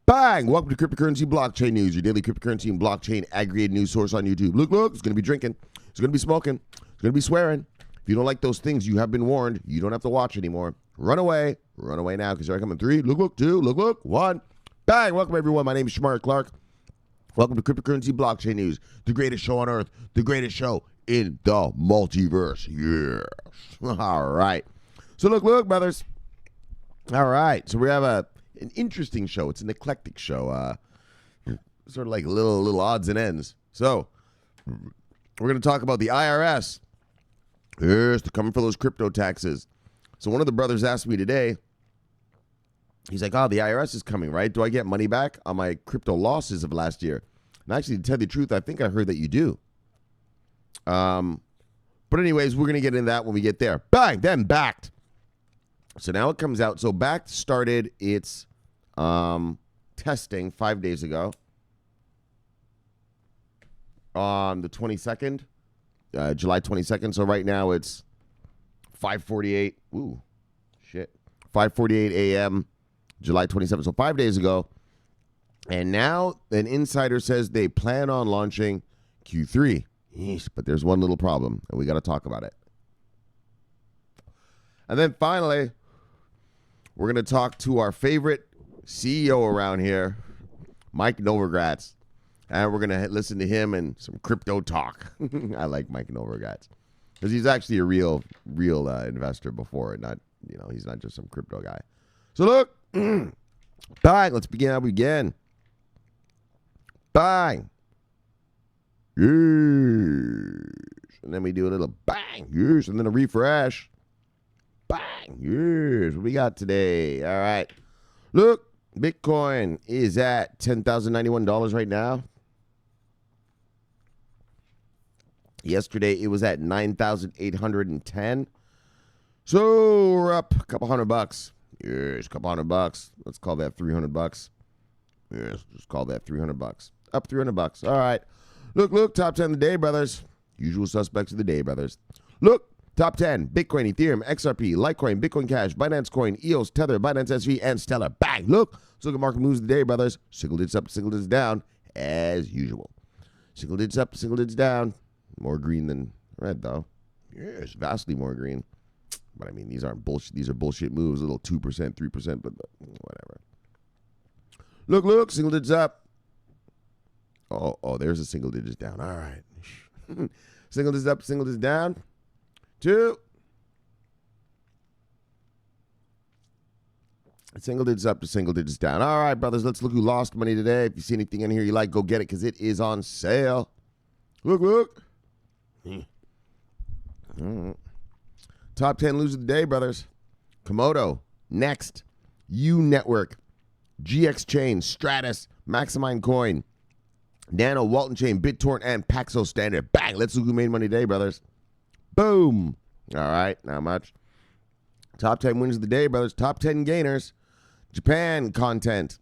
Bang! Welcome to Cryptocurrency Blockchain News, your daily cryptocurrency and blockchain aggregated news source on YouTube. Look, it's going to be drinking. It's going to be smoking. It's going to be swearing. If you don't like those things, you have been warned. You don't have to watch anymore. Run away. Run away now, because here I come in 3. Look, 2. Look, 1. Bang! Welcome, everyone. My name is Shamar Clark. Welcome to Cryptocurrency Blockchain News, the greatest show on earth, the greatest show in the multiverse. Yes. All right. So look, brothers. All right. So we have an interesting show. It's an eclectic show. Sort of like little odds and ends. So we're going to talk about the IRS. Yes, they're coming for those crypto taxes. So one of the brothers asked me today, he's like, the IRS is coming, right? Do I get money back on my crypto losses of last year? And actually, to tell you the truth, I think I heard that you do. But anyways, we're going to get into that when we get there. Bang! Then Bakkt. So now it comes out. So Bakkt started its testing 5 days ago on the 22nd, July 22nd. So right now it's 5:48. Ooh, shit. 5:48 a.m. July 27th. So 5 days ago. And now an insider says they plan on launching Q3. Yeesh, but there's one little problem, and we got to talk about it. And then finally, we're going to talk to our favorite CEO around here, Mike Novogratz. And we're going to listen to him and some crypto talk. I like Mike Novogratz because he's actually a real investor before, not, he's not just some crypto guy. So look, bang, let's begin how we begin. Bang. Yes. And then we do a little bang. Yes. And then a refresh. Bang. Yes. What we got today? All right. Look, Bitcoin is at $10,091 right now. Yesterday, it was at 9,810. So we're up a couple $100. Yes, a couple $100. Let's call that $300. Yes, just call that $300. Up $300. All right. Look, top 10 of the day, brothers. Usual suspects of the day, brothers. Look, top 10. Bitcoin, Ethereum, XRP, Litecoin, Bitcoin Cash, Binance Coin, EOS, Tether, Binance SV, and Stellar. Bang. Look, let's look at market moves of the day, brothers. Single digits up, single digits down, as usual. Single digits up, single digits down. More green than red, though. Yes, vastly more green. But I mean, these aren't bullshit. These are bullshit moves. A little 2%, 3%, but whatever. Look, single digits up. Oh, there's a single digits down. All right. Single digits up, single digits down. 2. Single digits up to single digits down. All right, brothers, let's look who lost money today. If you see anything in here you like, go get it because it is on sale. Look. Top 10 losers of the day, brothers. Komodo, Next, U Network, GX Chain, Stratus, Maximind Coin, Nano, Walton Chain, BitTorrent, and Paxos Standard. Bang! Let's look who made money today, brothers. Boom! All right, not much. Top 10 winners of the day, brothers. Top 10 gainers. Japan Content,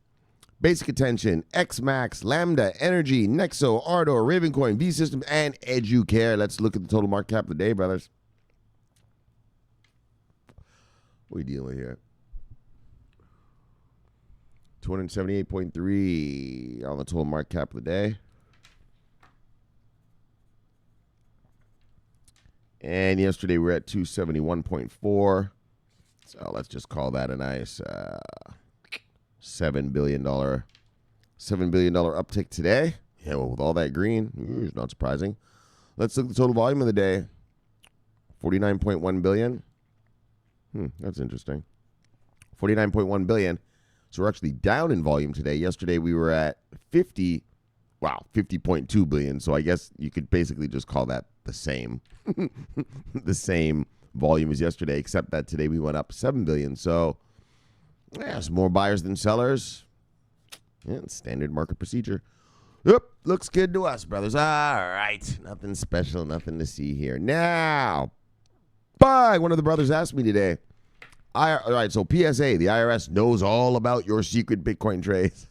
Basic Attention, XMax, Lambda, Energy, Nexo, Ardor, Ravencoin, V Systems, and Educare. Let's look at the total market cap of the day, brothers. What are we dealing with here? 278.3 on the total market cap of the day. And yesterday we were at 271.4. So let's just call that a nice $7 billion uptick today. Yeah, well, with all that green, it's not surprising. Let's look at the total volume of the day. 49.1 billion. That's interesting. 49.1 billion. So we're actually down in volume today. Yesterday we were at 50.2 billion. So I guess you could basically just call that the same, the same volume as yesterday, except that today we went up 7 billion. So yeah, some more buyers than sellers. Yeah, standard market procedure. Yep, looks good to us, brothers. All right, nothing special, nothing to see here. Now, one of the brothers asked me today. All right, so PSA, the IRS knows all about your secret Bitcoin trades.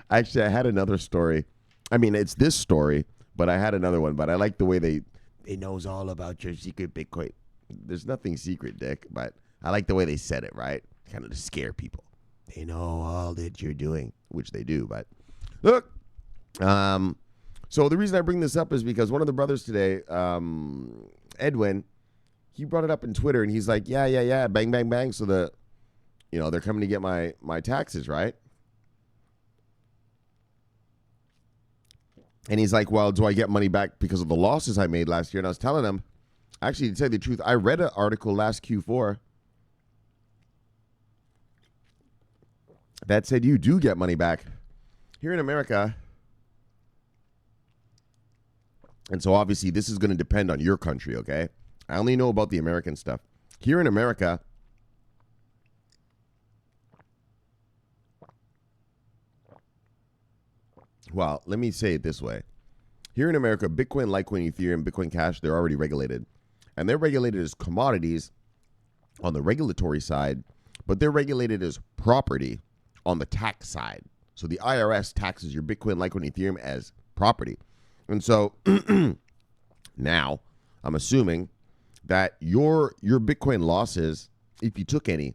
Actually, I had another story. I mean, it's this story, but I had another one. But I like the way they knows all about your secret Bitcoin. There's nothing secret, Dick, but I like the way they said it, right? Kind of to scare people. They know all that you're doing, which they do. But look, so the reason I bring this up is because one of the brothers today, Edwin, he brought it up in Twitter, and he's like, yeah, bang, bang, bang. So they're coming to get my taxes, right? And he's like, well, do I get money back because of the losses I made last year? And I was telling him, actually, to tell you the truth, I read an article last Q4 that said you do get money back here in America. And so obviously this is going to depend on your country, okay? I only know about the American stuff. Here in America, well, let me say it this way. Here in America, Bitcoin, Litecoin, Ethereum, Bitcoin Cash, they're already regulated. And they're regulated as commodities on the regulatory side, but they're regulated as property on the tax side. So the IRS taxes your Bitcoin, Litecoin, Ethereum as property. And so now I'm assuming that your Bitcoin losses, if you took any,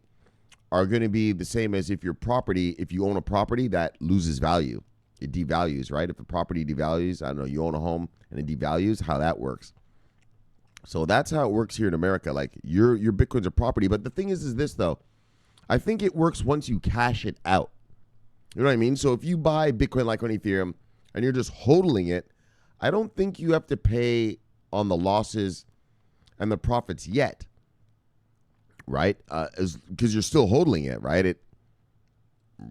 are going to be the same as if you own a property that loses value. It devalues, right? If a property devalues, I don't know, you own a home and it devalues, how that works. So that's how it works here in America. Like your Bitcoin's a property. But the thing is this though, I think it works once you cash it out. You know what I mean? So if you buy Bitcoin, Litecoin, Ethereum, and you're just hodling it, I don't think you have to pay on the losses and the profits yet, right? Because you're still hodling it, right?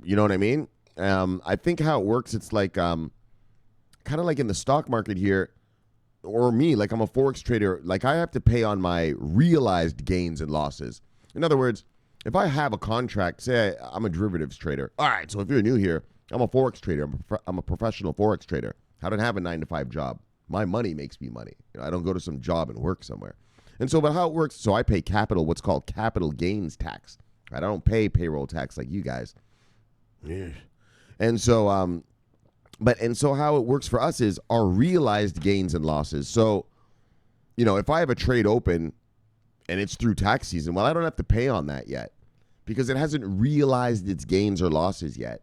You know what I mean? I think how it works, it's like kind of like in the stock market here, or me, like I'm a Forex trader, like I have to pay on my realized gains and losses. In other words, if I have a contract, say I'm a derivatives trader. All right, so if you're new here, I'm a Forex trader. I'm a professional Forex trader. I don't have a 9-to-5 job. My money makes me money. I don't go to some job and work somewhere. And so, but how it works, so I pay what's called capital gains tax. Right? I don't pay payroll tax like you guys. Yeah. And so, how it works for us is our realized gains and losses. So, if I have a trade open and it's through tax season, well, I don't have to pay on that yet because it hasn't realized its gains or losses yet.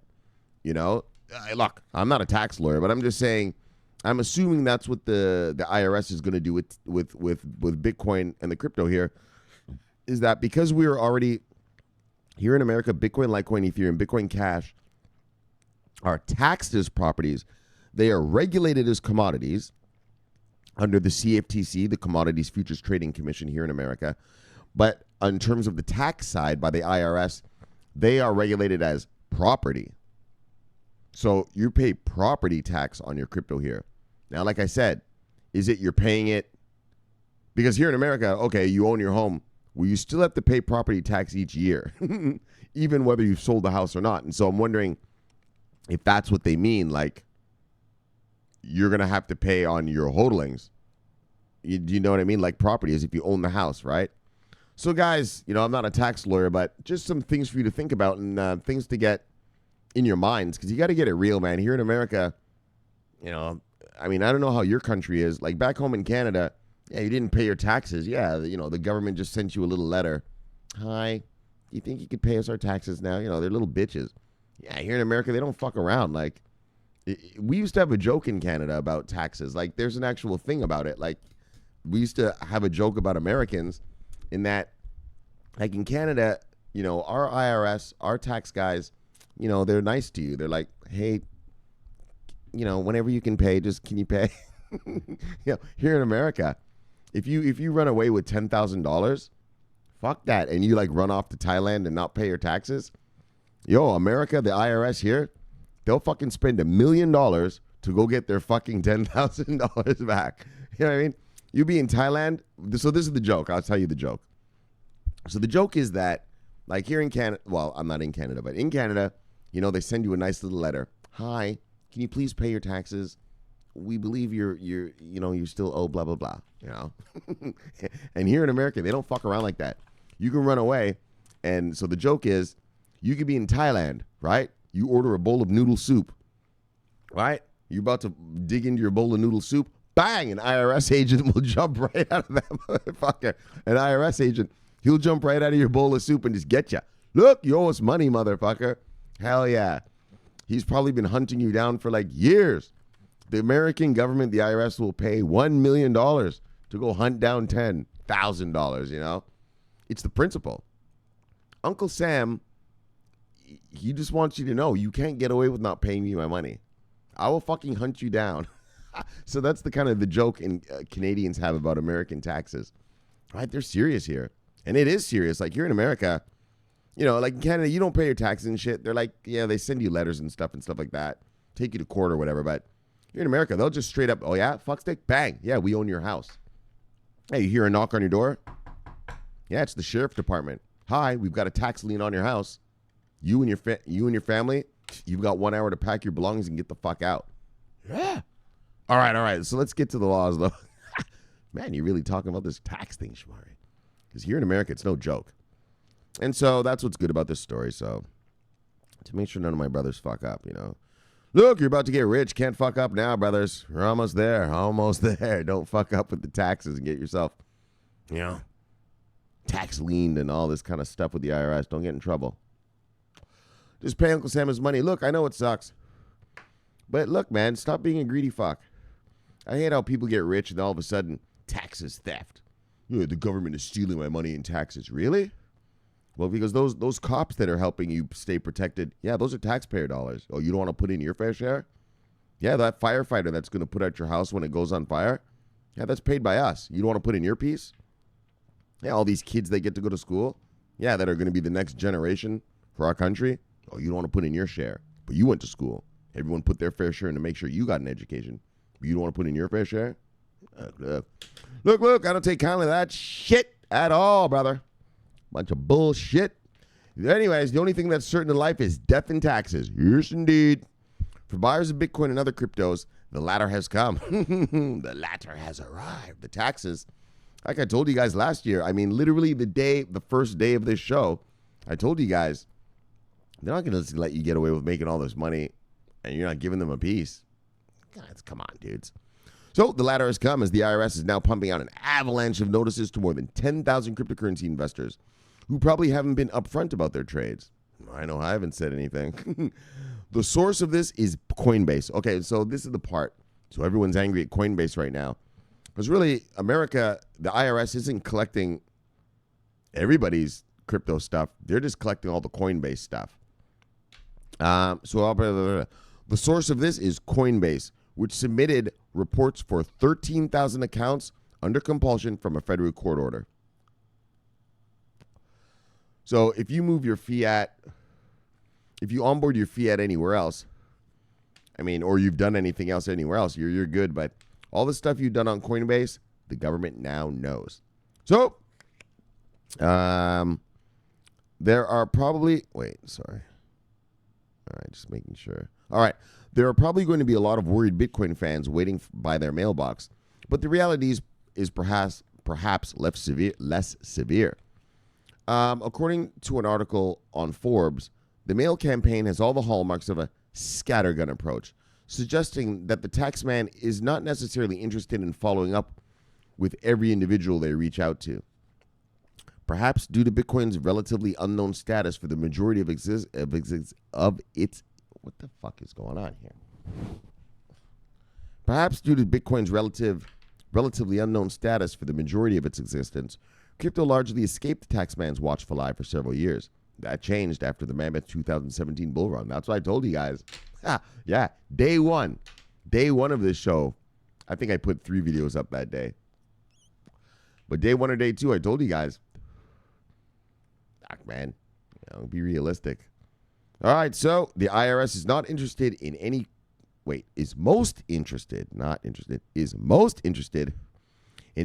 Look, I'm not a tax lawyer, but I'm just saying, I'm assuming that's what the IRS is going to do with Bitcoin and the crypto here, is that because we are already here in America, Bitcoin, Litecoin, Ethereum, Bitcoin Cash are taxed as properties. They are regulated as commodities under the CFTC, the Commodities Futures Trading Commission here in America. But in terms of the tax side by the IRS, they are regulated as property. So you pay property tax on your crypto here. Now, like I said, is it you're paying it? Because here in America, okay, you own your home. Well, you still have to pay property tax each year, even whether you've sold the house or not. And so I'm wondering if that's what they mean, like you're going to have to pay on your hodlings. Do you know what I mean? Like property as if you own the house, right? So guys, I'm not a tax lawyer, but just some things for you to think about and things to get in your minds, because you got to get it real, man. Here in America, I don't know how your country is. Like back home in Canada, yeah, you didn't pay your taxes. Yeah, the government just sent you a little letter. Hi, you think you could pay us our taxes now? They're little bitches. Yeah, here in America, they don't fuck around. Like, we used to have a joke in Canada about taxes. Like, there's an actual thing about it. Like, we used to have a joke about Americans in that, like in Canada, our IRS, our tax guys, they're nice to you. They're like, hey, whenever you can pay, can you pay? Here in America, if you run away with $10,000, fuck that, and you like run off to Thailand and not pay your taxes, America, the IRS here, they'll fucking spend $1 million to go get their fucking $10,000 back. You know what I mean? You be in Thailand. So this is the joke. I'll tell you the joke. So the joke is that, like here in Canada, well, I'm not in Canada, but in Canada, they send you a nice little letter. Hi, can you please pay your taxes? We believe you still owe blah, blah, blah, And here in America, they don't fuck around like that. You can run away. And so the joke is, you could be in Thailand, right? You order a bowl of noodle soup, right? You're about to dig into your bowl of noodle soup. Bang! An IRS agent will jump right out of that motherfucker. An IRS agent, he'll jump right out of your bowl of soup and just get you. Look, you owe us money, motherfucker. Hell yeah. He's probably been hunting you down for like years. The American government, the IRS, will pay $1 million to go hunt down $10,000, you know? It's the principle. Uncle Sam, he just wants you to know you can't get away with not paying me my money. I will fucking hunt you down. So that's the kind of the joke Canadians have about American taxes. Right? They're serious here. And it is serious. Like here in America, you know, like in Canada, you don't pay your taxes and shit. They're like, yeah, they send you letters and stuff like that. Take you to court or whatever. But here in America, they'll just straight up, oh yeah, fuck stick, bang. Yeah, we own your house. Hey, you hear a knock on your door? Yeah, it's the sheriff department. Hi, we've got a tax lien on your house. You and your family, you've got 1 hour to pack your belongings and get the fuck out. Yeah. All right. So let's get to the laws, though. Man, you're really talking about this tax thing, Shmari. Because here in America, it's no joke. And so that's what's good about this story. So to make sure none of my brothers fuck up, you know. Look, you're about to get rich. Can't fuck up now, brothers. We're almost there. Almost there. Don't fuck up with the taxes and get yourself, you know, tax liened and all this kind of stuff with the IRS. Don't get in trouble. Just pay Uncle Sam his money. Look, I know it sucks. But look, man, stop being a greedy fuck. I hate how people get rich and all of a sudden, taxes theft. Yeah, the government is stealing my money in taxes. Really? Well, because those cops that are helping you stay protected, yeah, those are taxpayer dollars. Oh, you don't want to put in your fair share? Yeah, that firefighter that's going to put out your house when it goes on fire, yeah, that's paid by us. You don't want to put in your piece? Yeah, all these kids that get to go to school, yeah, that are going to be the next generation for our country. Oh, you don't want to put in your share, but you went to school. Everyone put their fair share in to make sure you got an education. But you don't want to put in your fair share? Look, I don't take kindly to that shit at all, brother. Bunch of bullshit. Anyways, the only thing that's certain in life is death and taxes. Yes, indeed. For buyers of Bitcoin and other cryptos, the latter has come. The latter has arrived. The taxes. Like I told you guys last year, I mean, literally the first day of this show, I told you guys, they're not going to let you get away with making all this money and you're not giving them a piece. Guys, come on, dudes. So the latter has come as the IRS is now pumping out an avalanche of notices to more than 10,000 cryptocurrency investors who probably haven't been upfront about their trades. I know I haven't said anything. The source of this is Coinbase. Okay, so this is the part. So everyone's angry at Coinbase right now. Because really, America, the IRS isn't collecting everybody's crypto stuff. They're just collecting all the Coinbase stuff. The source of this is Coinbase, which submitted reports for 13,000 accounts under compulsion from a federal court order. So if you move your fiat, if you onboard your fiat anywhere else, I mean, or you've done anything else anywhere else, you're good. But all the stuff you've done on Coinbase, the government now knows. So there are probably, All right, just making sure. All right. There are probably going to be a lot of worried Bitcoin fans waiting by their mailbox, but the reality is perhaps less severe. According to an article on Forbes, the mail campaign has all the hallmarks of a scattergun approach, suggesting that the taxman is not necessarily interested in following up with every individual they reach out to. Perhaps due to Bitcoin's relatively unknown status for the majority of its what the fuck is going on here? Perhaps due to Bitcoin's relatively unknown status for the majority of its existence, crypto largely escaped the taxman's watchful eye for several years. That changed after the mammoth 2017 bull run. That's what I told you guys. Yeah, day one of this show, I think I put 3 videos up that day. But day 1 or day 2, I told you guys, man, be realistic. All right, so the IRS is not interested in any, is most interested in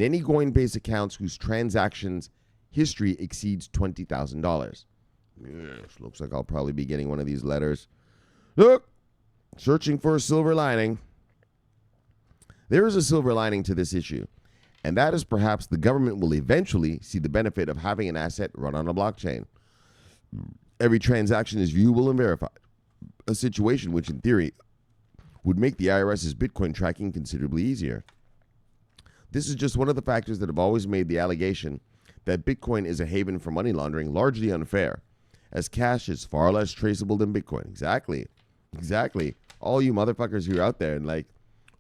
any Coinbase accounts whose transactions history exceeds $20,000. Yes, looks like I'll probably be getting one of these letters. Look, searching for a silver lining. There is a silver lining to this issue, and that is perhaps the government will eventually see the benefit of having an asset run on a blockchain. Every transaction is viewable and verified, a situation which, in theory, would make the IRS's Bitcoin tracking considerably easier. This is just one of the factors that have always made the allegation that Bitcoin is a haven for money laundering largely unfair, as cash is far less traceable than Bitcoin. Exactly. All you motherfuckers who are out there and like,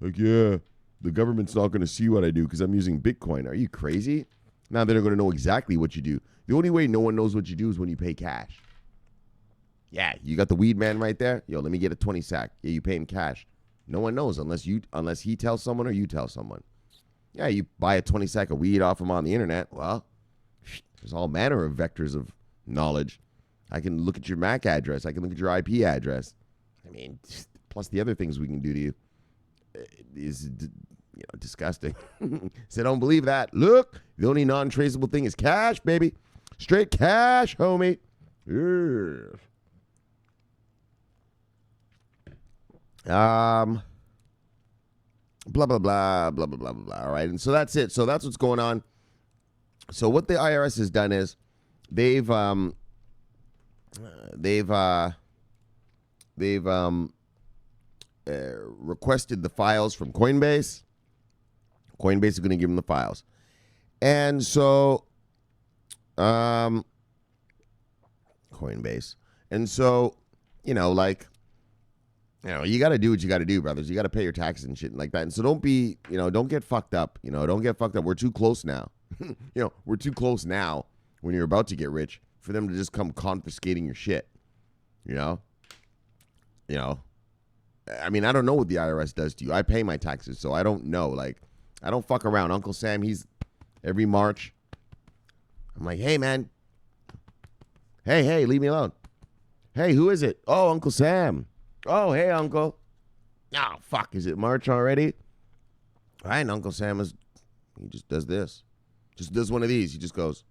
yeah, the government's not going to see what I do because I'm using Bitcoin. Are you crazy? Now they're going to know exactly what you do. The only way no one knows what you do is when you pay cash. Yeah, you got the weed man right there. Yo, let me get a 20 sack. Yeah, you pay him cash. No one knows unless he tells someone or you tell someone. Yeah, you buy a 20 sack of weed off him on the internet. Well, there's all manner of vectors of knowledge. I can look at your MAC address. I can look at your IP address. I mean, plus the other things we can do to you is, disgusting. So don't believe that. Look, the only non-traceable thing is cash, baby. Straight cash, homie. Yeah. Blah, blah, blah, blah, blah, blah, blah. All right. And so that's it. So that's what's going on. So what the IRS has done is they've requested the files from Coinbase. Coinbase is going to give them the files. And so, Coinbase. And so, you got to do what you got to do, brothers. You got to pay your taxes and shit like that. And so don't get fucked up. Don't get fucked up. We're too close now. We're too close now when you're about to get rich for them to just come confiscating your shit. I mean, I don't know what the IRS does to you. I pay my taxes, so I don't know. Like, I don't fuck around. Uncle Sam, he's every March. I'm like, hey, man. Hey, leave me alone. Hey, who is it? Oh, Uncle Sam. Oh, hey, Uncle. Oh, fuck. Is it March already? All right, and Uncle Sam he just does this. Just does one of these. He just goes,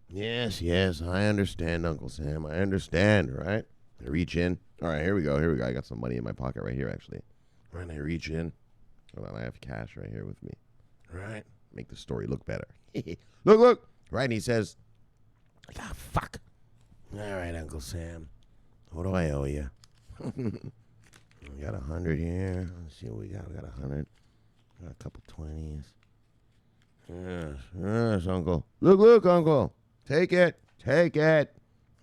yes, I understand, Uncle Sam. I understand, right? I reach in. All right, here we go. I got some money in my pocket right here, actually. All right, I reach in. Hold on, I have cash right here with me. All right, make the story look better. Look. Right, and he says, fuck. All right, Uncle Sam. What do I owe you? We got 100 here. Let's see what we got. We got 100. Got a couple 20s. Yes, Uncle. Look, Uncle. Take it.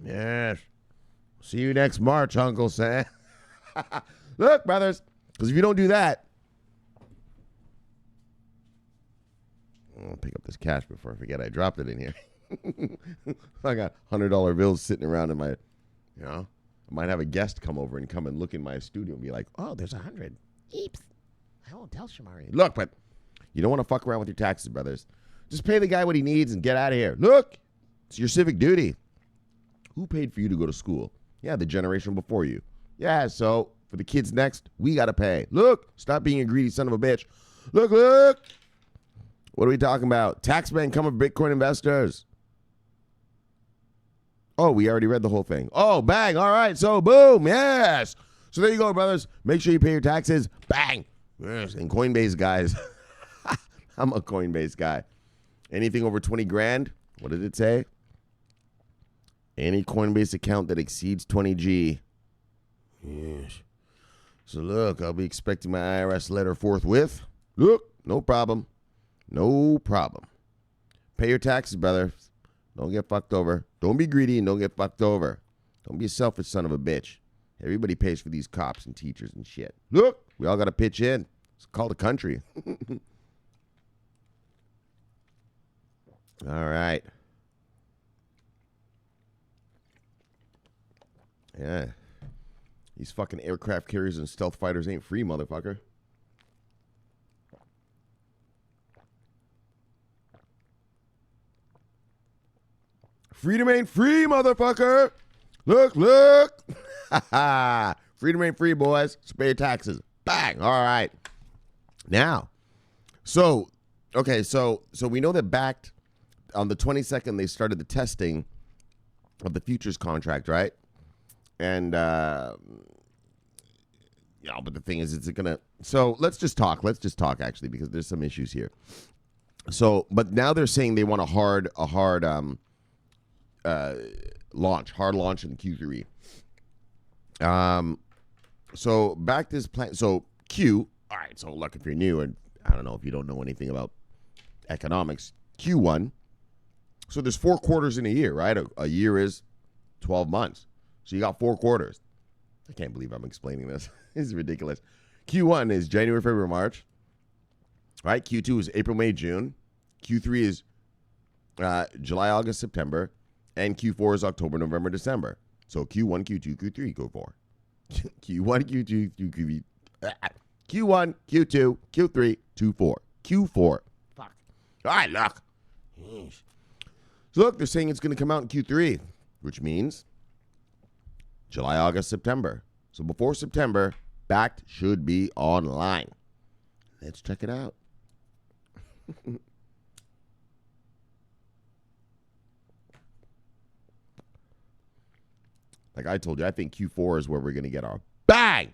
Yes. See you next March, Uncle Sam. Look, brothers, because if you don't do that, I'll pick up this cash before I forget I dropped it in here. I got $100 bills sitting around in my, I might have a guest come over and come and look in my studio and be like, oh, there's 100. Eeps. I won't tell Shamari. Look, but you don't want to fuck around with your taxes, brothers. Just pay the guy what he needs and get out of here. Look, it's your civic duty. Who paid for you to go to school? Yeah, the generation before you. Yeah, so for the kids next, we got to pay. Look, stop being a greedy son of a bitch. Look. What are we talking about? Tax ban coming for Bitcoin investors. Oh, we already read the whole thing. Oh, bang. All right. So, boom. Yes. So, there you go, brothers. Make sure you pay your taxes. Bang. Yes. And Coinbase guys. I'm a Coinbase guy. Anything over 20 grand. What did it say? Any Coinbase account that exceeds 20G. Yes. So, look, I'll be expecting my IRS letter forthwith. Look, no problem. Pay your taxes, brother. Don't get fucked over. Don't be greedy and don't get fucked over. Don't be a selfish son of a bitch. Everybody pays for these cops and teachers and shit. Look, we all got to pitch in. It's called a country. All right. Yeah. These fucking aircraft carriers and stealth fighters ain't free, motherfucker. Freedom ain't free, motherfucker. Look. Freedom ain't free, boys. So pay your taxes. Bang. All right. Now, so we know that Bakkt, on the 22nd, they started the testing of the futures contract, right? And, but the thing is, so let's just talk, actually, because there's some issues here. So, but now they're saying they want a hard launch in Q3. So Bakkt is plan. So Q. All right. So look, if you're new and I don't know if you don't know anything about economics, Q1 So there's 4 quarters in a year, right? A year is 12 months. So you got 4 quarters. I can't believe I'm explaining this. This is ridiculous. Q1 is January, February, March. Right? Q2 is April, May, June. Q3 is July, August, September. And Q4 is October, November, December. So Q1, Q2, Q3, Q4. Q1, Q2, Q3. Q1, Q2, Q3, Q4. Q4. Fuck. All right, look. So look, they're saying it's going to come out in Q3, which means July, August, September. So before September, Bakkt should be online. Let's check it out. Like I told you, I think Q4 is where we're going to get our bang.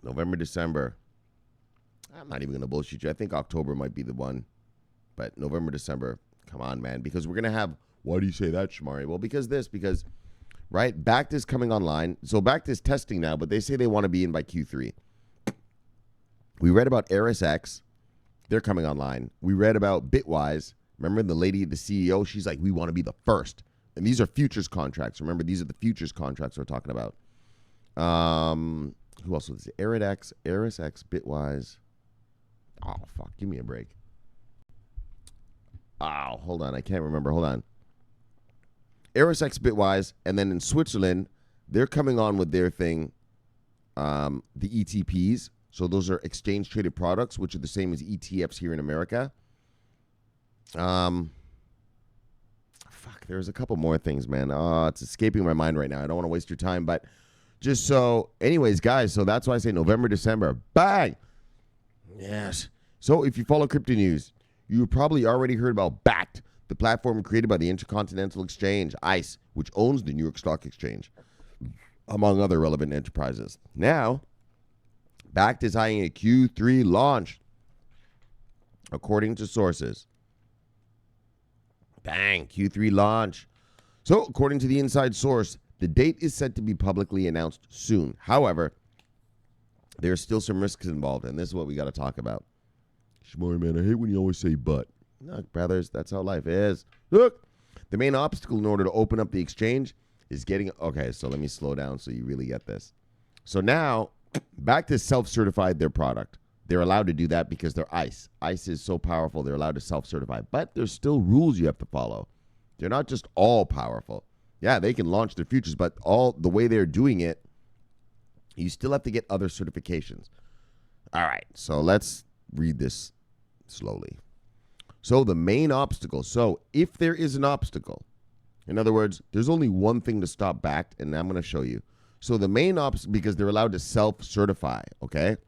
November, December. I'm not even going to bullshit you. I think October might be the one. But November, December, come on, man. Because we're going to have, why do you say that, Shamari? Well, because, right, Bakkt is coming online. So Bakkt is testing now, but they say they want to be in by Q3. We read about IRS. They're coming online. We read about Bitwise. Remember the lady, the CEO? She's like, we want to be the first. And these are futures contracts. Remember, these are the futures contracts we're talking about. Who else was it? IRS, Bitwise. Oh, fuck. Give me a break. Oh, hold on. I can't remember. Hold on. IRS, Bitwise. And then in Switzerland, they're coming on with their thing, the ETPs. So those are exchange-traded products, which are the same as ETFs here in America. Fuck, there's a couple more things, man. It's escaping my mind right now. I don't want to waste your time, but just so, anyways, guys, so that's why I say November, December. Bang! Yes. So if you follow crypto news, you probably already heard about Bakkt, the platform created by the Intercontinental Exchange, ICE, which owns the New York Stock Exchange, among other relevant enterprises. Now, Bakkt is eyeing a Q3 launch, according to sources. Bang, Q3 launch. So, according to the inside source, the date is set to be publicly announced soon. However, there are still some risks involved, and this is what we got to talk about. Shmori, man, I hate when you always say but. Look, brothers, that's how life is. Look, the main obstacle in order to open up the exchange is getting... Okay, so let me slow down so you really get this. So now, Bakkt has self-certified their product. They're allowed to do that because they're ICE. ICE is so powerful, they're allowed to self-certify. But there's still rules you have to follow. They're not just all powerful. Yeah, they can launch their futures, but all the way they're doing it, you still have to get other certifications. All right, so let's read this slowly. So the main obstacle. So if there is an obstacle, in other words, there's only one thing to stop Bakkt, and I'm going to show you. So the main obstacle, because they're allowed to self-certify, okay?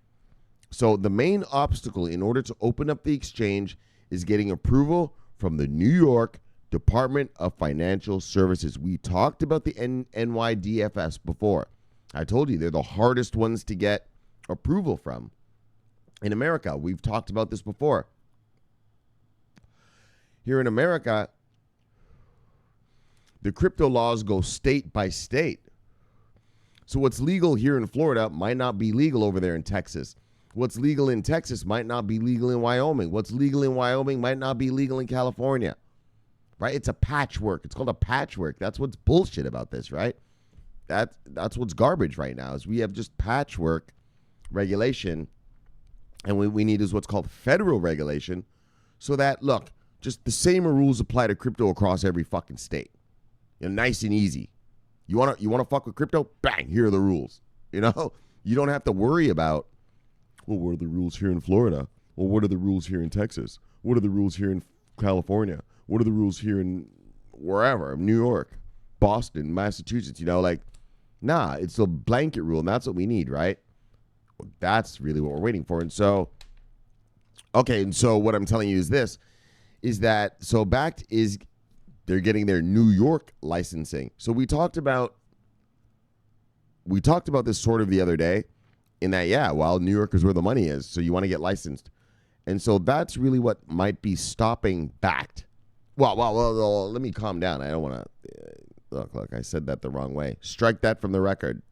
So the main obstacle in order to open up the exchange is getting approval from the New York Department of Financial Services. We talked about the NYDFS before. I told you they're the hardest ones to get approval from in America. We've talked about this before. Here in America, the crypto laws go state by state. So what's legal here in Florida might not be legal over there in Texas. What's legal in Texas might not be legal in Wyoming. What's legal in Wyoming might not be legal in California. Right? It's a patchwork. It's called a patchwork. That's what's bullshit about this, right? That's what's garbage right now is we have just patchwork regulation, and we need is what's called federal regulation, so that, look, just the same rules apply to crypto across every fucking state. You know, nice and easy. You wanna fuck with crypto? Bang, here are the rules. You know? You don't have to worry about, well, what are the rules here in Florida? Well, what are the rules here in Texas? What are the rules here in California? What are the rules here in wherever, New York, Boston, Massachusetts? You know, like, nah, it's a blanket rule, and that's what we need, right? Well, that's really what we're waiting for. And so, okay, and so what I'm telling you is this, is that, so Bakkt is, they're getting their New York licensing. So we talked about this sort of the other day, in that, yeah, well, New York is where the money is, so you want to get licensed. And so that's really what might be stopping Bakkt. Well, let me calm down. I don't want to, look, I said that the wrong way. Strike that from the record.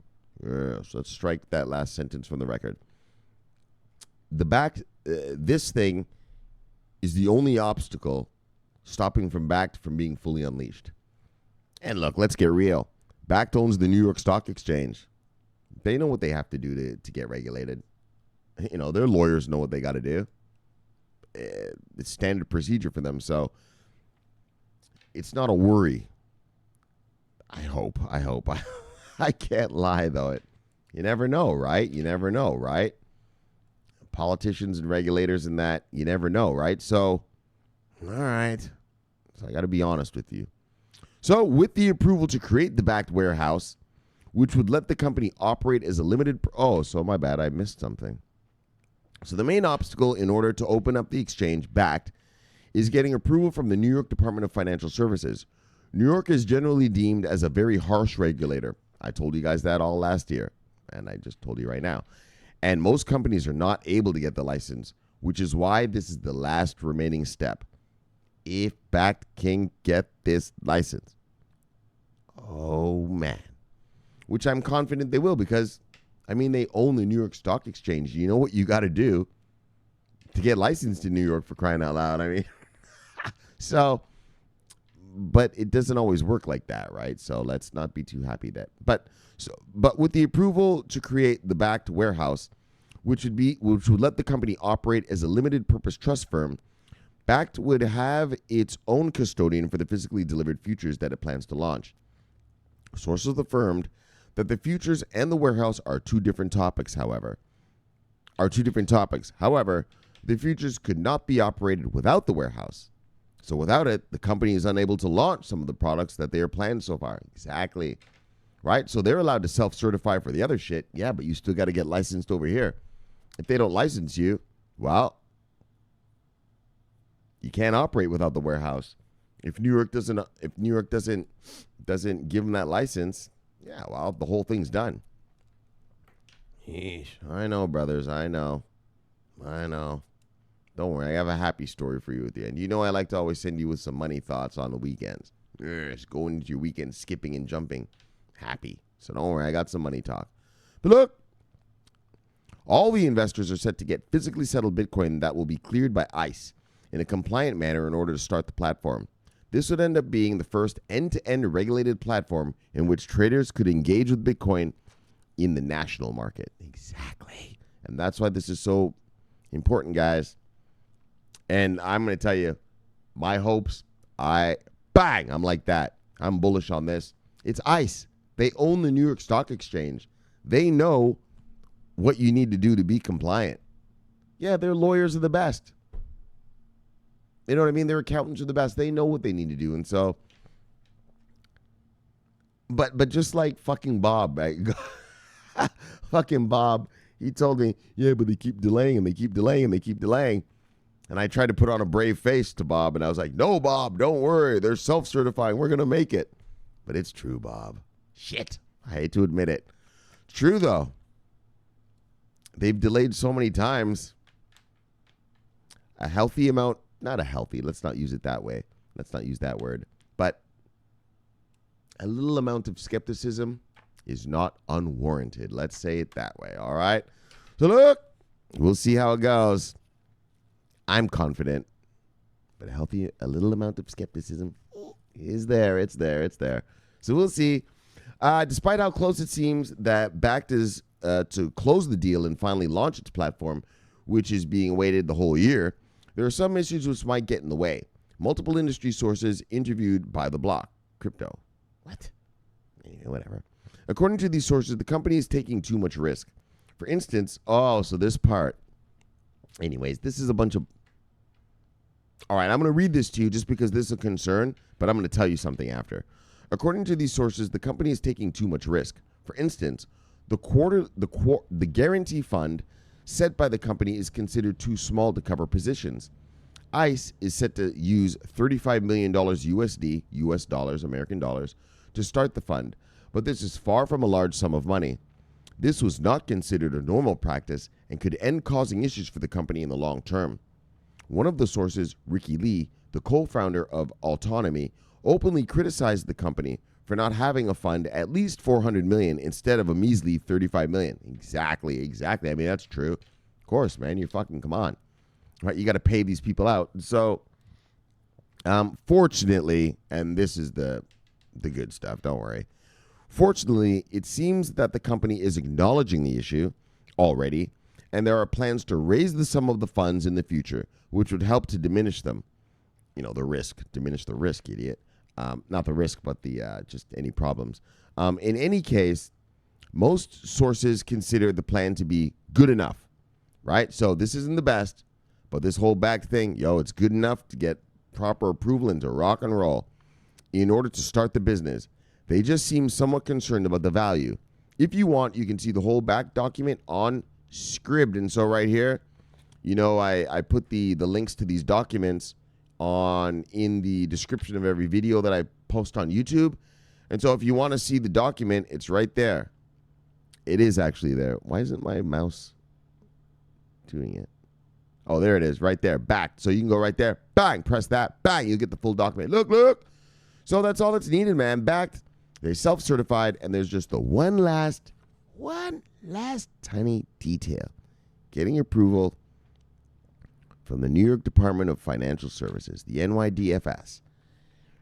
So let's strike that last sentence from the record. The Bakkt, this thing is the only obstacle stopping from Bakkt from being fully unleashed. And look, let's get real. Bakkt owns the New York Stock Exchange. They know what they have to do to get regulated. You know, their lawyers know what they got to do. It's standard procedure for them. So it's not a worry. I hope. I can't lie, though. You never know, right? You never know, right? Politicians and regulators and that, you never know, right? So, all right. So I got to be honest with you. So with the approval to create the Bakkt warehouse, which would let the company operate as a limited... so my bad, I missed something. So the main obstacle in order to open up the exchange, Bakkt, is getting approval from the New York Department of Financial Services. New York is generally deemed as a very harsh regulator. I told you guys that all last year, and I just told you right now. And most companies are not able to get the license, which is why this is the last remaining step. If Bakkt can get this license, oh man, which I'm confident they will, because, I mean, they own the New York Stock Exchange. You know what you got to do to get licensed in New York, for crying out loud. I mean, so, but it doesn't always work like that, right? So let's not be too happy that, but with the approval to create the Bakkt warehouse, which would let the company operate as a limited purpose trust firm, Bakkt would have its own custodian for the physically delivered futures that it plans to launch. Sources affirmed that the futures and the warehouse are two different topics. However, the futures could not be operated without the warehouse. So without it, the company is unable to launch some of the products that they are planned so far. Exactly. Right? So they're allowed to self-certify for the other shit. Yeah, but you still got to get licensed over here. If they don't license you, well, you can't operate without the warehouse. If New York doesn't give them that license, yeah, well, the whole thing's done. Yeesh. I know, brothers. I know. Don't worry. I have a happy story for you at the end. You know I like to always send you with some money thoughts on the weekends. Yes, going into your weekend, skipping and jumping. Happy. So don't worry. I got some money talk. But look, all the investors are set to get physically settled Bitcoin that will be cleared by ICE in a compliant manner in order to start the platform. This would end up being the first end-to-end regulated platform in which traders could engage with Bitcoin in the national market. Exactly. And that's why this is so important, guys. And I'm going to tell you, my hopes, I'm like that. I'm bullish on this. It's ICE. They own the New York Stock Exchange. They know what you need to do to be compliant. Yeah, their lawyers are the best. You know what I mean? Their accountants are the best. They know what they need to do. And so, but just like fucking Bob, right? Fucking Bob, he told me, yeah, but they keep delaying and they keep delaying and they keep delaying. And I tried to put on a brave face to Bob, and I was like, no, Bob, don't worry. They're self-certifying. We're going to make it. But it's true, Bob. Shit. I hate to admit it. It's true, though. They've delayed so many times. A healthy amount, not a healthy, let's not use it that way. Let's not use that word. But a little amount of skepticism is not unwarranted. Let's say it that way, all right? So look, we'll see how it goes. I'm confident, but a little amount of skepticism is there. It's there. So we'll see. Despite how close it seems that Bakkt is to close the deal and finally launch its platform, which is being awaited the whole year, there are some issues which might get in the way. Multiple industry sources interviewed by the block. Crypto. What? Yeah, whatever. According to these sources, the company is taking too much risk. For instance, so this part. Anyways, this is a bunch of... All right, I'm going to read this to you just because this is a concern, but I'm going to tell you something after. According to these sources, the company is taking too much risk. For instance, the guarantee fund set by the company is considered too small to cover positions. ICE is set to use $35 million USD, US dollars, American dollars, to start the fund, but this is far from a large sum of money. This was not considered a normal practice and could end causing issues for the company in the long term. One of the sources, Ricky Lee, the co-founder of Autonomy, openly criticized the company for not having a fund at least $400 million instead of a measly $35 million. Exactly. I mean, that's true. Of course, man, come on. Right? You got to pay these people out. So Fortunately, and this is the good stuff, don't worry. Fortunately, it seems that the company is acknowledging the issue already, and there are plans to raise the sum of the funds in the future, which would help to diminish them. The risk. Diminish the risk, idiot. Not the risk, but the just any problems. In any case, most sources consider the plan to be good enough, right? So this isn't the best, but this whole Bakkt thing, it's good enough to get proper approval and to rock and roll in order to start the business. They just seem somewhat concerned about the value. If you want, you can see the whole Bakkt document on Scribd. And so right here, I put the links to these documents in the description of every video that I post on YouTube. And so if you want to see the document, it's right there. It is actually there. Why isn't my mouse doing it? Oh, there it is, right there, Bakkt. So you can go right there, bang, press that, bang, you'll get the full document. Look. So that's all that's needed, man. Bakkt, they're self-certified, and there's just the one last tiny detail. Getting approval from the New York Department of Financial Services, the NYDFS.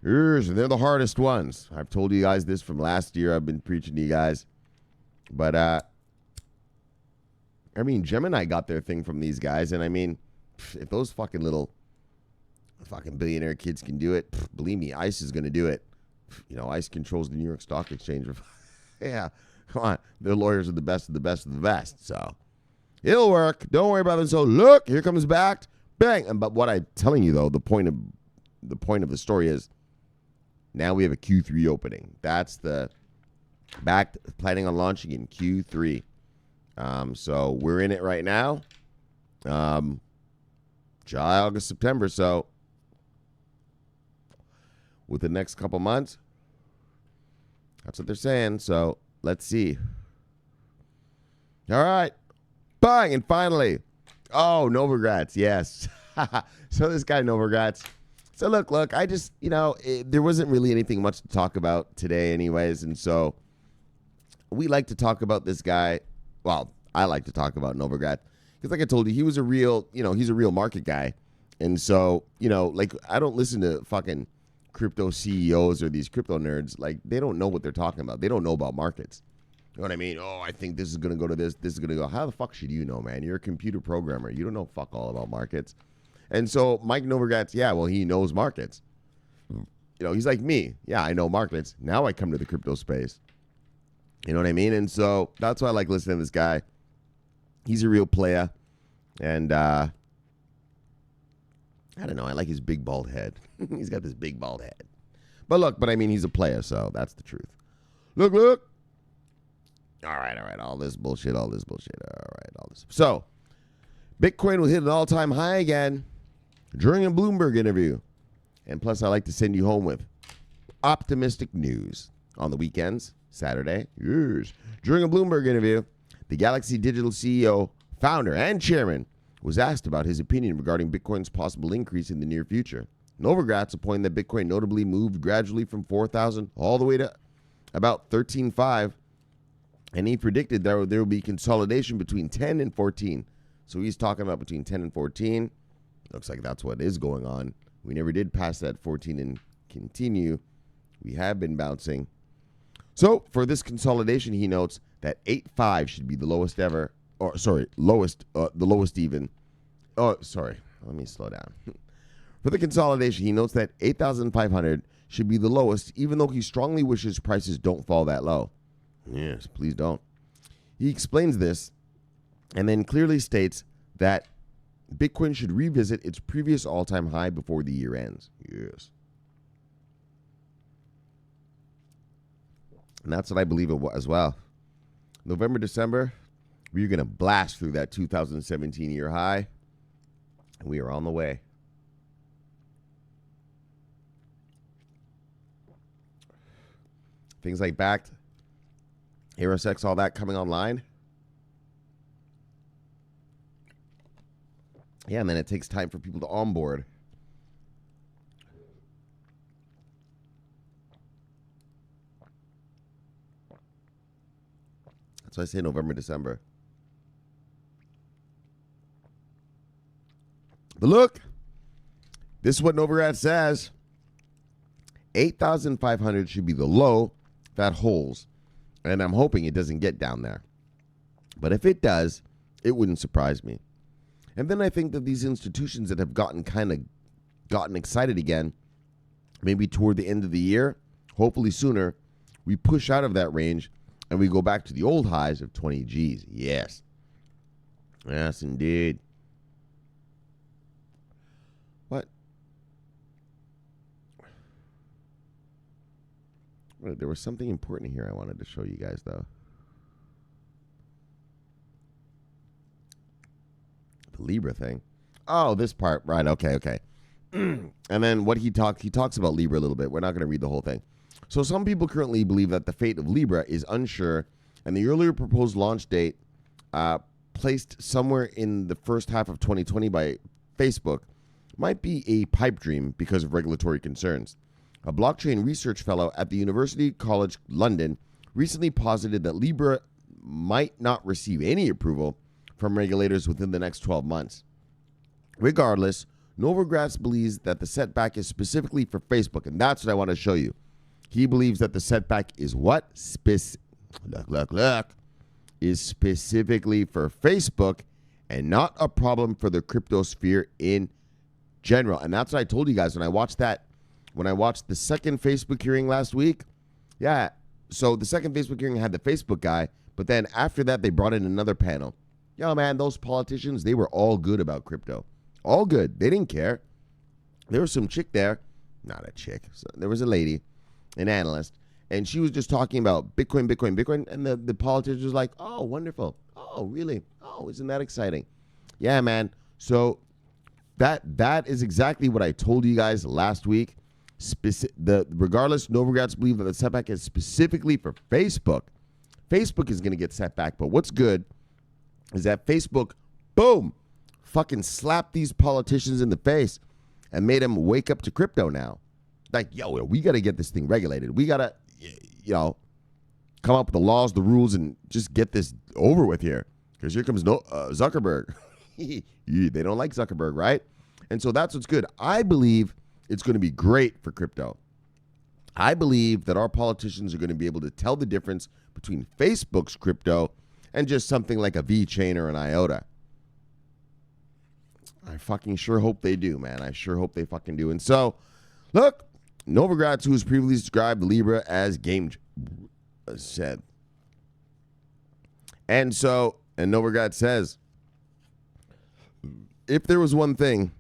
They're the hardest ones. I've told you guys this from last year. I've been preaching to you guys. But, Gemini got their thing from these guys. And, if those fucking billionaire kids can do it, believe me, ICE is going to do it. ICE controls the New York Stock Exchange. Yeah, come on. Their lawyers are the best of the best of the best. So it'll work. Don't worry about it. So look, here comes Bakkt. Bang. But what I'm telling you, though, the point of the story is now we have a Q3 opening. That's the Bakkt planning on launching in Q3. So we're in it right now. July, August, September. So with the next couple months, that's what they're saying. So let's see. All right. Bang. And finally, Novogratz. Yes. So this guy, Novogratz. So look, I just, there wasn't really anything much to talk about today anyways. And so we like to talk about this guy. Well, I like to talk about Novogratz because like I told you, he was a real, he's a real market guy. And so, I don't listen to fucking crypto CEOs or these crypto nerds. Like, they don't know what they're talking about. They don't know about markets. You know what I mean? Oh, I think this is going to go to this. This is going to go. How the fuck should you know, man? You're a computer programmer. You don't know fuck all about markets. And so Mike Novogratz, he knows markets. He's like me. Yeah, I know markets. Now I come to the crypto space. You know what I mean? And so that's why I like listening to this guy. He's a real player. And I don't know. I like his big bald head. He's got this big bald head. But he's a player, so that's the truth. Look. All right. All this bullshit. All right, all this. So, Bitcoin will hit an all-time high again during a Bloomberg interview. And plus, I like to send you home with optimistic news on the weekends. Saturday, yes. During a Bloomberg interview, the Galaxy Digital CEO, founder, and chairman was asked about his opinion regarding Bitcoin's possible increase in the near future. Novogratz opined that Bitcoin notably moved gradually from 4,000 all the way to about 13.5, and he predicted there will be consolidation between 10 and 14. So he's talking about between 10 and 14. Looks like that's what is going on. We never did pass that 14 and continue. We have been bouncing. So for this consolidation, he notes that 8.5 should be the lowest ever. The lowest even. Oh, sorry. Let me slow down. For the consolidation, he notes that 8,500 should be the lowest, even though he strongly wishes prices don't fall that low. Yes, please don't. He explains this and then clearly states that Bitcoin should revisit its previous all-time high before the year ends. Yes. And that's what I believe it was as well. November, December, we're going to blast through that 2017 year high. And we are on the way. Things like Bakkt, IRS, all that coming online. Yeah, and then it takes time for people to onboard. That's why I say November, December. But look, This is what Novogratz says. 8,500 should be the low that holds, and I'm hoping it doesn't get down there. But if it does, it wouldn't surprise me. And then I think that these institutions that have gotten excited again, maybe toward the end of the year, hopefully sooner, we push out of that range and we go back to the old highs of 20 G's. Yes. Yes, indeed. What? Well, there was something important here I wanted to show you guys, though. The Libra thing. Oh, this part. Right, okay. And then what he talks about Libra a little bit. We're not going to read the whole thing. So some people currently believe that the fate of Libra is unsure, and the earlier proposed launch date placed somewhere in the first half of 2020 by Facebook might be a pipe dream because of regulatory concerns. A blockchain research fellow at the University College London recently posited that Libra might not receive any approval from regulators within the next 12 months. Regardless, Novogratz believes that the setback is specifically for Facebook, and that's what I want to show you. He believes that the setback is what? Is specifically for Facebook and not a problem for the crypto sphere in general. And that's what I told you guys when I watched the second Facebook hearing last week. Yeah, so the second Facebook hearing had the Facebook guy, but then after that, they brought in another panel. Yo, man, those politicians, they were all good about crypto. All good. They didn't care. There was some chick there. Not a chick. So there was a lady, an analyst, and she was just talking about Bitcoin. And the politician was like, oh, wonderful. Oh, really? Oh, isn't that exciting? Yeah, man. So that is exactly what I told you guys last week. Regardless, Novogratz believe that the setback is specifically for Facebook. Facebook is going to get set back. But what's good is that Facebook, boom, fucking slapped these politicians in the face and made them wake up to crypto now. Like, yo, we got to get this thing regulated. We got to, come up with the laws, the rules, and just get this over with here. Because here comes Zuckerberg. They don't like Zuckerberg, right? And so that's what's good. I believe it's going to be great for crypto. I believe that our politicians are going to be able to tell the difference between Facebook's crypto and just something like a VeChain or an IOTA. I fucking sure hope they do, man. I sure hope they fucking do. And so, look, Novogratz, who has previously described Libra as game said. And so, and Novogratz says, if there was one thing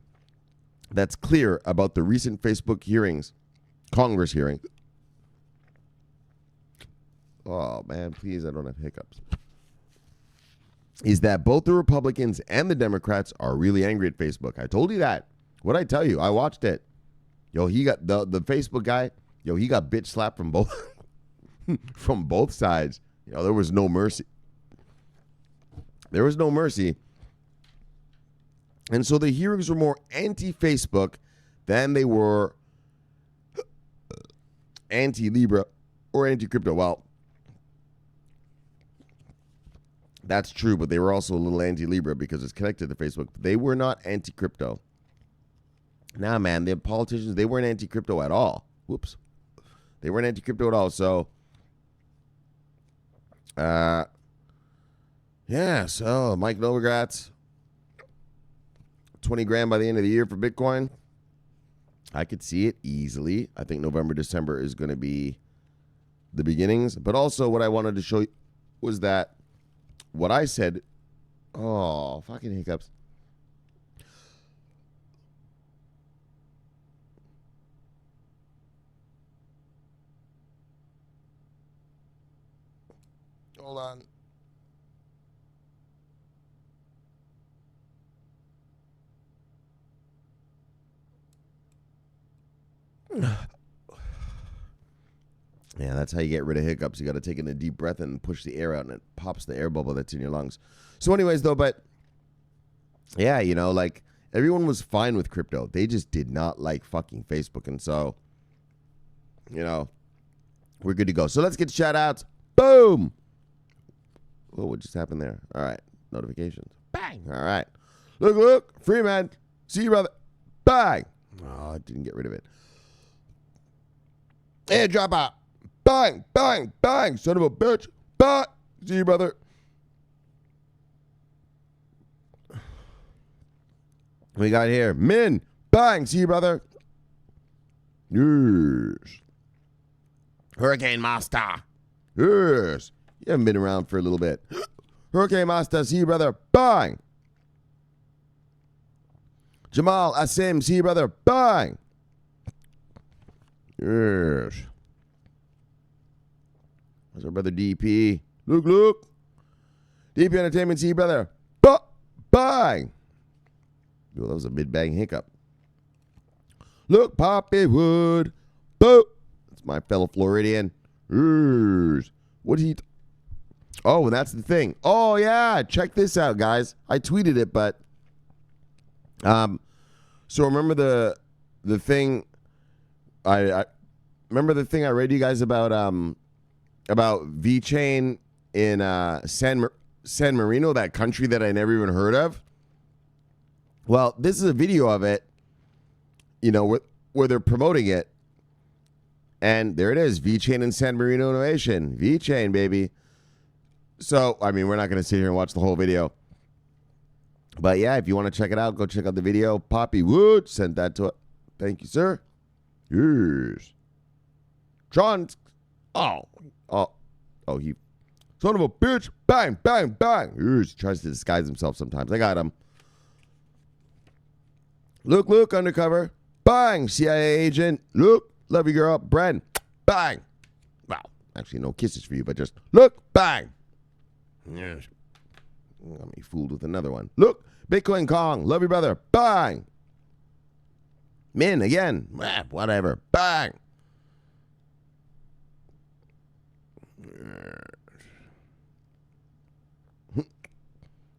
that's clear about the recent Facebook hearings, Congress hearing. Oh, man, please, I don't have hiccups. Is that both the Republicans and the Democrats are really angry at Facebook. I told you that. What'd I tell you? I watched it. Yo, he got the Facebook guy. Yo, he got bitch slapped from both from both sides. There was no mercy. There was no mercy. And so the hearings were more anti-Facebook than they were anti-Libra or anti-crypto. Well, that's true, but they were also a little anti-Libra because it's connected to Facebook. They were not anti-crypto. Nah, man, the politicians, they weren't anti-crypto at all. Whoops. They weren't anti-crypto at all. So, so Mike Novogratz, 20 grand by the end of the year for Bitcoin. I could see it easily. I think November, December is going to be the beginnings. But also what I wanted to show you was that what I said, oh, fucking hiccups. Hold on. Yeah, that's how you get rid of hiccups. You got to take in a deep breath and push the air out, and it pops the air bubble that's in your lungs. So anyways, though, but yeah, like everyone was fine with crypto. They just did not like fucking Facebook. And so, we're good to go. So let's get shout outs. Boom. Oh, what just happened there? All right. Notifications. Bang. All right. Look. Free man. See you, brother. Bang. Oh, I didn't get rid of it. Airdrop out. Bang, bang, bang, son of a bitch. Bang. See you, brother. We got here. Min. Bang. See you, brother. Yes. Hurricane Master. Yes. You haven't been around for a little bit. Hurricane Master. See you, brother. Bang. Jamal Asim. See you, brother. Bang. Yes. That's our brother DP. Look. DP Entertainment. See you, brother. Bang. Oh, that was a mid-bang hiccup. Look, Poppy Wood. Boo. That's my fellow Floridian. What did he... Oh, and that's the thing. Oh, yeah. Check this out, guys. I tweeted it, but... So remember the thing... I remember the thing I read to you guys about VeChain in San Marino, that country that I never even heard of. Well, this is a video of it, you know, where they're promoting it. And there it is, VeChain in San Marino Innovation. VeChain, baby. So, I mean, we're not going to sit here and watch the whole video. But yeah, if you want to check it out, go check out the video. Poppy Wood sent that to it. Thank you, sir. Yes. Tron. He. Son of a bitch. Bang, bang, bang. Yes. He tries to disguise himself sometimes. I got him. Look, undercover. Bang, CIA agent. Look, love you, girl. Bren. Bang. Wow. Actually, no kisses for you, but just look, bang. Yes. Got me fooled with another one. Look, Bitcoin Kong. Love you, brother. Bang. Min again. Whatever. Bang.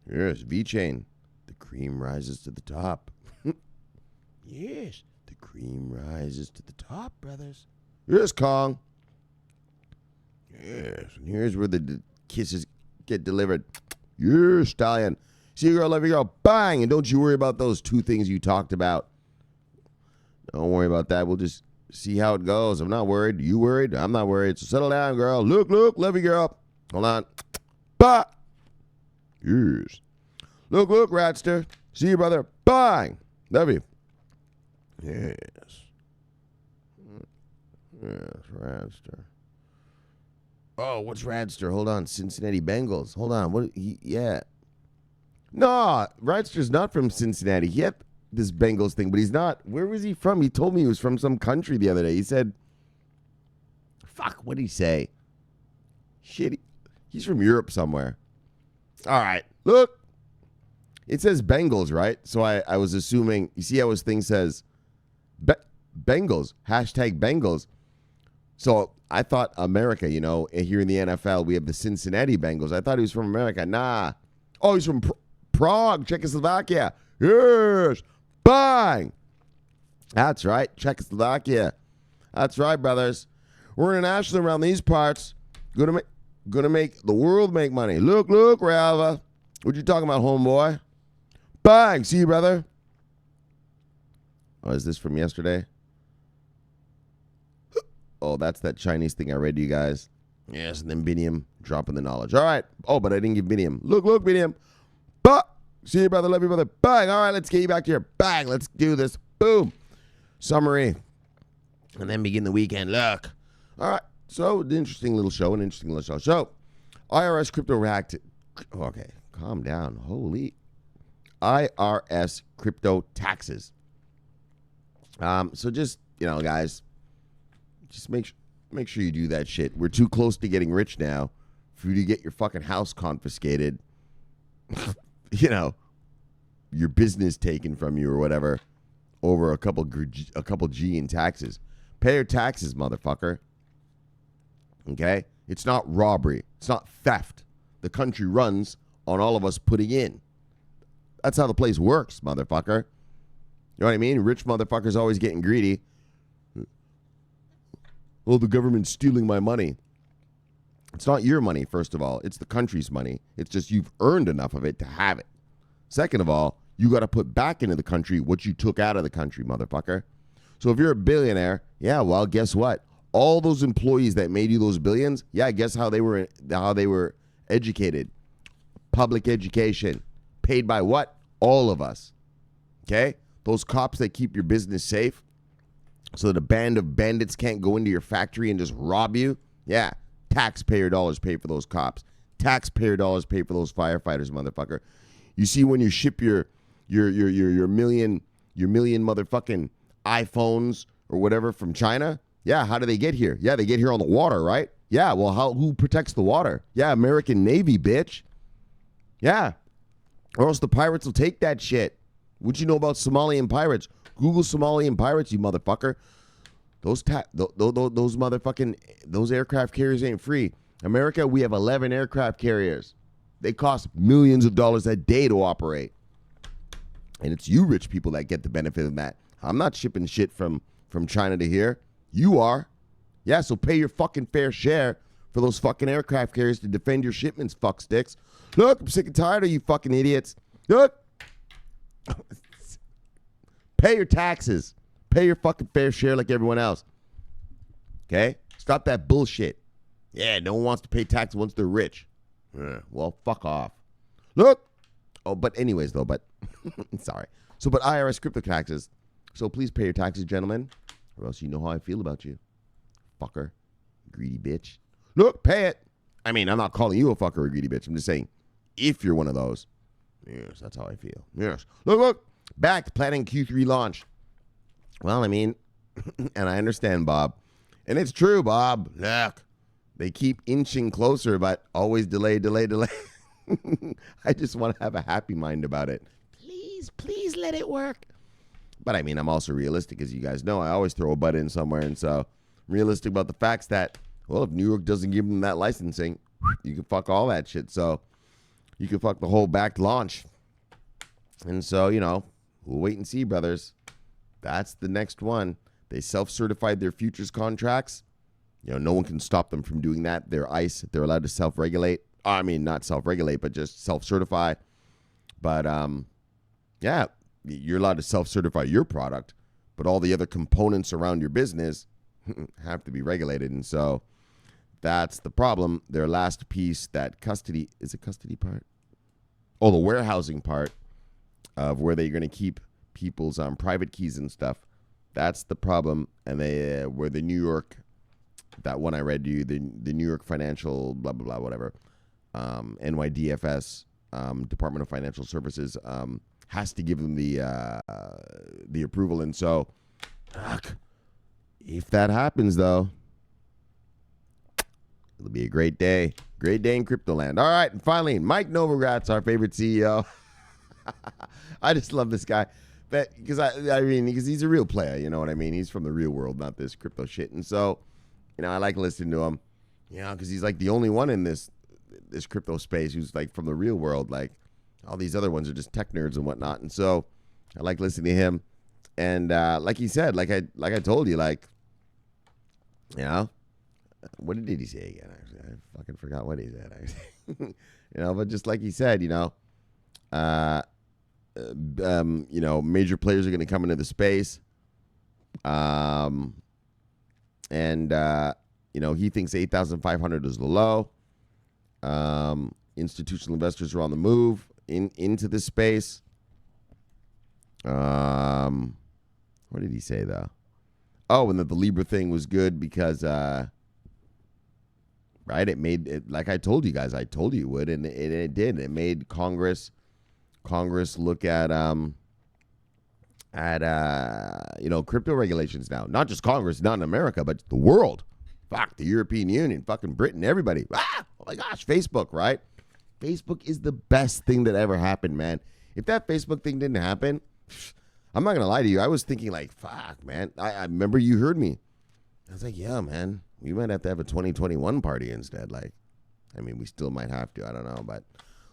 Yes, VeChain. The cream rises to the top. Yes, the cream rises to the top, brothers. Yes, Kong. Yes, and here's where the kisses get delivered. Yes, Stallion. See you, girl, love you, girl. Bang! And don't you worry about those two things you talked about. Don't worry about that. We'll just see how it goes. I'm not worried. You worried? I'm not worried. So settle down, girl. Look, love you, girl. Hold on. Bah! Yes. Look, Ratster. See you, brother. Bang! Love you. Yes. Yes, Radster. Oh, what's Radster? Hold on. Cincinnati Bengals. Hold on. Yeah. No, Radster's not from Cincinnati. He had this Bengals thing, but he's not. Where was he from? He told me he was from some country the other day. He said, fuck, what did he say? Shit, he's from Europe somewhere. All right. Look. It says Bengals, right? So I was assuming, you see how his thing says Bengals, hashtag Bengals. So I thought America, you know, here in the NFL, we have the Cincinnati Bengals. I thought he was from America. Nah. Oh, he's from Prague, Czechoslovakia. Yes. Bang. That's right. Czechoslovakia. That's right, brothers. We're international around these parts. Gonna make the world make money. Look, Ralva. What you talking about, homeboy? Bang. See you, brother. Oh, is this from yesterday? Oh, that's that Chinese thing I read to you guys. Yes, and then Biniam dropping the knowledge. All right. Oh, but I didn't give Biniam. Look, Biniam. Bah! See you, brother. Love you, brother. Bang. All right, let's get you back here. Bang. Let's do this. Boom. Summary. And then begin the weekend. Look. All right. So, an interesting little show. So, IRS crypto hacked. Okay. Calm down. Holy. IRS crypto taxes. So just, you know, guys, just make sure you do that shit. We're too close to getting rich now for you to get your fucking house confiscated. You know, your business taken from you or whatever over a couple G in taxes. Pay your taxes, motherfucker. Okay? It's not robbery. It's not theft. The country runs on all of us putting in. That's how the place works, motherfucker. You know what I mean? Rich motherfuckers always getting greedy. Oh, the government's stealing my money. It's not your money, first of all. It's the country's money. It's just you've earned enough of it to have it. Second of all, you got to put back into the country what you took out of the country, motherfucker. So if you're a billionaire, yeah, well, guess what? All those employees that made you those billions, yeah, guess how they were educated? Public education. Paid by what? All of us. Okay? Those cops that keep your business safe so that a band of bandits can't go into your factory and just rob you. Yeah, taxpayer dollars pay for those cops. Taxpayer dollars pay for those firefighters, motherfucker. You see, when you ship your million motherfucking iPhones or whatever from China, yeah, how do they get here? Yeah, they get here on the water, right? Yeah, well, who protects the water? Yeah, American Navy, bitch. Yeah, or else the pirates will take that shit. What you know about Somalian pirates? Google Somalian pirates, you motherfucker. Those aircraft carriers ain't free. America, we have 11 aircraft carriers. They cost millions of dollars a day to operate. And it's you rich people that get the benefit of that. I'm not shipping shit from China to here. You are. Yeah, so pay your fucking fair share for those fucking aircraft carriers to defend your shipments, fuck sticks. Look, I'm sick and tired of you fucking idiots. Look. Pay your taxes. Pay your fucking fair share like everyone else. Okay? Stop that bullshit. Yeah, no one wants to pay taxes once they're rich. Well, fuck off. Look. Oh, but anyways, though, but sorry. So, but IRS crypto taxes. So please pay your taxes, gentlemen, or else you know how I feel about you. Fucker. Greedy bitch. Look, pay it. I mean, I'm not calling you a fucker or a greedy bitch. I'm just saying, if you're one of those, yes, that's how I feel. Yes. Look. Bakkt planning Q3 launch. Well, I mean, and I understand, Bob. And it's true, Bob. Look, they keep inching closer, but always delay. I just want to have a happy mind about it. Please let it work. But I mean, I'm also realistic, as you guys know. I always throw a butt in somewhere, and so I'm realistic about the facts that, well, if New York doesn't give them that licensing, you can fuck all that shit. So you can fuck the whole Bakkt launch. And so, you know, we'll wait and see, brothers. That's the next one. They self-certified their futures contracts. You know, no one can stop them from doing that. They're ICE. They're allowed to self-regulate. I mean, not self-regulate, but just self-certify. But, yeah, you're allowed to self-certify your product, but all the other components around your business have to be regulated. And so that's the problem. Their last piece, that custody, is it custody part? Oh, the warehousing part of where they're going to keep people's private keys and stuff. That's the problem. And they where the New York, that one I read to you, the New York Financial, blah, blah, blah, whatever, NYDFS, Department of Financial Services, has to give them the approval. And so, if that happens, though, it'll be a great day. Great day in crypto land. All right, and finally, Mike Novogratz, our favorite CEO. I just love this guy. Because because he's a real player, you know what I mean? He's from the real world, not this crypto shit. And so, you know, I like listening to him, you know, because he's like the only one in this crypto space who's like from the real world. Like all these other ones are just tech nerds and whatnot. And so I like listening to him. And like he said, like I told you, like, you know, what did he say again? I fucking forgot what he said. You know, but just like he said, you know, major players are going to come into the space. You know, he thinks 8,500 is the low. Institutional investors are on the move into this space. What did he say, though? Oh, and that the Libra thing was good because, right, it made it, like I told you guys, I told you it would, and it did. It made Congress look at crypto regulations now. Not just Congress, not in America, but the world. Fuck, the European Union, fucking Britain, everybody. Oh my gosh, Facebook, right? Facebook is the best thing that ever happened, man. If that Facebook thing didn't happen, I'm not going to lie to you. I was thinking like, fuck, man. I remember you heard me. I was like, yeah, man, we might have to have a 2021 party instead. Like, I mean, we still might have to. I don't know, but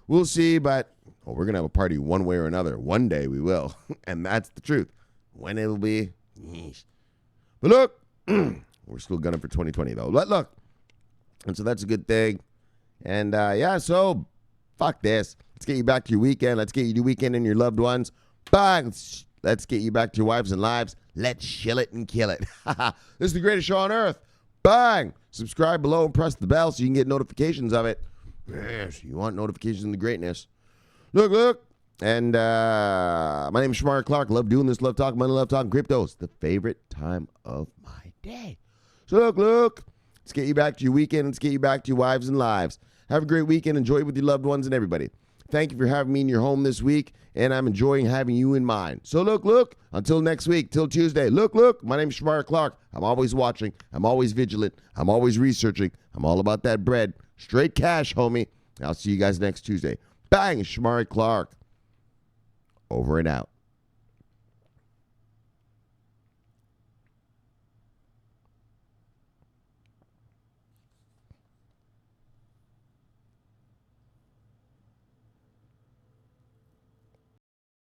we'll see. But we're going to have a party one way or another. One day we will. And that's the truth. When it'll be. But look, we're still gunning for 2020, though. Look. And so that's a good thing. And, yeah, so fuck this. Let's get you back to your weekend. Let's get you to weekend and your loved ones. Bang! Let's get you back to your wives and lives. Let's shill it and kill it. This is the greatest show on earth. Bang! Subscribe below and press the bell so you can get notifications of it. Yes, you want notifications of the greatness. Look. And my name is Shamar Clark. Love doing this. Love talking money. Love talking crypto. It's the favorite time of my day. So look. Let's get you back to your weekend. Let's get you back to your wives and lives. Have a great weekend. Enjoy it with your loved ones and everybody. Thank you for having me in your home this week, and I'm enjoying having you in mine. So look. Until next week, till Tuesday. Look. My name is Shamar Clark. I'm always watching. I'm always vigilant. I'm always researching. I'm all about that bread. Straight cash, homie. I'll see you guys next Tuesday. Bang, Shamar Clark. Over and out.